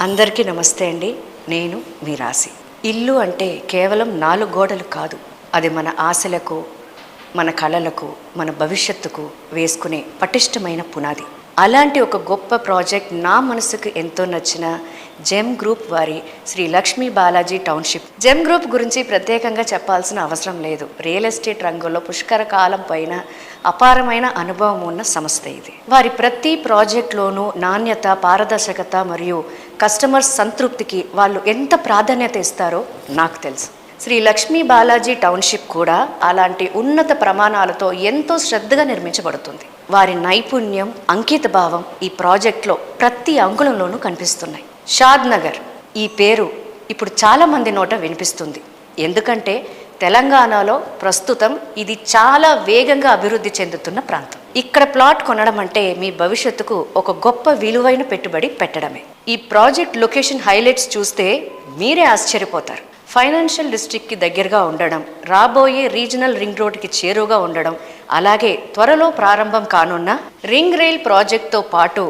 అందరికీ నమస్తే అండి. నేను మీ రాశి. ఇల్లు అంటే కేవలం 4 గోడలు కాదు. అది మన ఆశలకు, మన కళలకు, మన భవిష్యత్తుకు వేసుకునే పటిష్టమైన పునాది. అలాంటి ఒక గొప్ప ప్రాజెక్ట్ నా మనసుకు ఎంతో నచ్చిన జెమ్ గ్రూప్ వారి Shri Lakshmi Balaji township. Gem Group గురించి ప్రత్యేకంగా చెప్పాల్సిన అవసరం లేదు. రియల్ ఎస్టేట్ రంగంలో పుష్కర కాలం పైన అపారమైన అనుభవం ఉన్న సంస్థ ఇది. వారి ప్రతి ప్రాజెక్ట్లోనూ నాణ్యత, పారదర్శకత మరియు కస్టమర్ సంతృప్తికి వాళ్ళు ఎంత ప్రాధాన్యత ఇస్తారో నాకు తెలుసు. శ్రీ లక్ష్మీ బాలాజీ టౌన్షిప్ కూడా అలాంటి ఉన్నత ప్రమాణాలతో ఎంతో శ్రద్ధగా నిర్మించబడుతుంది. వారి నైపుణ్యం, అంకిత భావం ఈ ప్రాజెక్ట్లో ప్రతి అంగుళంలోనూ కనిపిస్తున్నాయి. షాద్ నగర్ ఈ పేరు ఇప్పుడు చాలామంది నోట వినిపిస్తుంది. ఎందుకంటే తెలంగాణలో ప్రస్తుతం ఇది చాలా వేగంగా అభివృద్ధి చెందుతున్న ప్రాంతం. ఇక్కడ ప్లాట్ కొనడం అంటే మీ భవిష్యత్తుకు ఒక గొప్ప విలువైన పెట్టుబడి పెట్టడమే. ఈ ప్రాజెక్ట్ లొకేషన్ హైలైట్స్ చూస్తే మీరే ఆశ్చర్యపోతారు. ఫైనాన్షియల్ డిస్ట్రిక్ట్కి దగ్గరగా ఉండడం, రాబోయే రీజనల్ రింగ్ రోడ్కి చేరువగా ఉండడం, అలాగే త్వరలో ప్రారంభం కానున్న రింగ్ రైల్ ప్రాజెక్ట్తో పాటు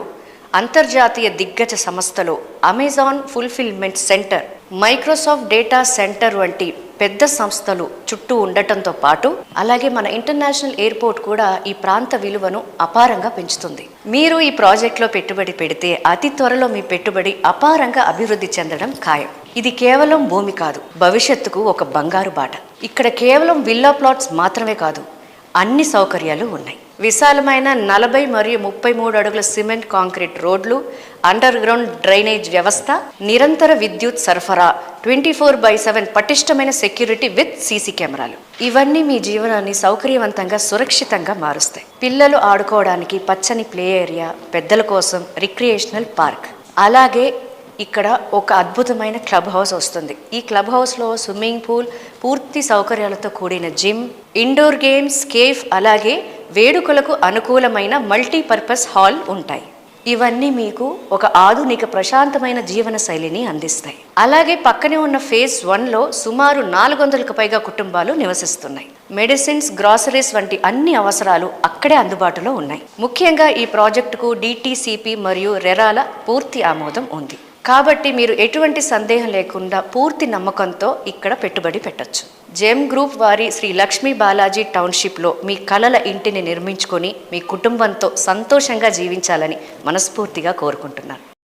అంతర్జాతీయ దిగ్గజ సంస్థలు Amazon fulfilment centre, Microsoft data centre వంటి పెద్ద సంస్థలు చుట్టూ ఉండటంతో పాటు అలాగే మన ఇంటర్నేషనల్ ఎయిర్పోర్ట్ కూడా ఈ ప్రాంత విలువను అపారంగా పెంచుతుంది. మీరు ఈ ప్రాజెక్ట్లో పెట్టుబడి పెడితే అతి త్వరలో మీ పెట్టుబడి అపారంగా అభివృద్ధి చెందడం ఖాయం. ఇది కేవలం భూమి కాదు, భవిష్యత్తుకు ఒక బంగారు బాట. ఇక్కడ కేవలం విల్లా ప్లాట్స్ మాత్రమే కాదు, అన్ని సౌకర్యాలు ఉన్నాయి. విశాలమైన 40 మరియు 33 అడుగుల సిమెంట్ కాంక్రీట్ రోడ్లు, అండర్ గ్రౌండ్ డ్రైనేజ్ వ్యవస్థ, నిరంతర విద్యుత్ సరఫరా, 24/7 పటిష్టమైన సెక్యూరిటీ విత్ సీసీ కెమెరాలు. ఇవన్నీ మీ జీవనాన్ని సౌకర్యవంతంగా, సురక్షితంగా మారుస్తాయి. పిల్లలు ఆడుకోవడానికి పచ్చని ప్లే ఏరియా, పెద్దల కోసం రిక్రియేషనల్ పార్క్, అలాగే ఇక్కడ ఒక అద్భుతమైన క్లబ్ హౌస్ వస్తుంది. ఈ క్లబ్ హౌస్లో స్విమ్మింగ్ పూల్, పూర్తి సౌకర్యాలతో కూడిన జిమ్, ఇండోర్ గేమ్స్, కేఫ్, అలాగే వేడుకలకు అనుకూలమైన మల్టీపర్పస్ హాల్ ఉంటాయి. ఇవన్నీ మీకు ఒక ఆధునిక ప్రశాంతమైన జీవన శైలిని అందిస్తాయి. అలాగే పక్కనే ఉన్న ఫేజ్ 1లో సుమారు 400కు పైగా కుటుంబాలు నివసిస్తున్నాయి. మెడిసిన్స్, గ్రాసరీస్ వంటి అన్ని అవసరాలు అక్కడే అందుబాటులో ఉన్నాయి. ముఖ్యంగా ఈ ప్రాజెక్టుకు డిటిసిపి మరియు రెరాల పూర్తి ఆమోదం ఉంది. కాబట్టి మీరు ఎటువంటి సందేహం లేకుండా పూర్తి నమ్మకంతో ఇక్కడ పెట్టుబడి పెట్టొచ్చు. జెమ్ గ్రూప్ వారి శ్రీ లక్ష్మీ బాలాజీ టౌన్షిప్లో మీ కలల ఇంటిని నిర్మించుకొని మీ కుటుంబంతో సంతోషంగా జీవించాలని మనస్ఫూర్తిగా కోరుకుంటున్నాను.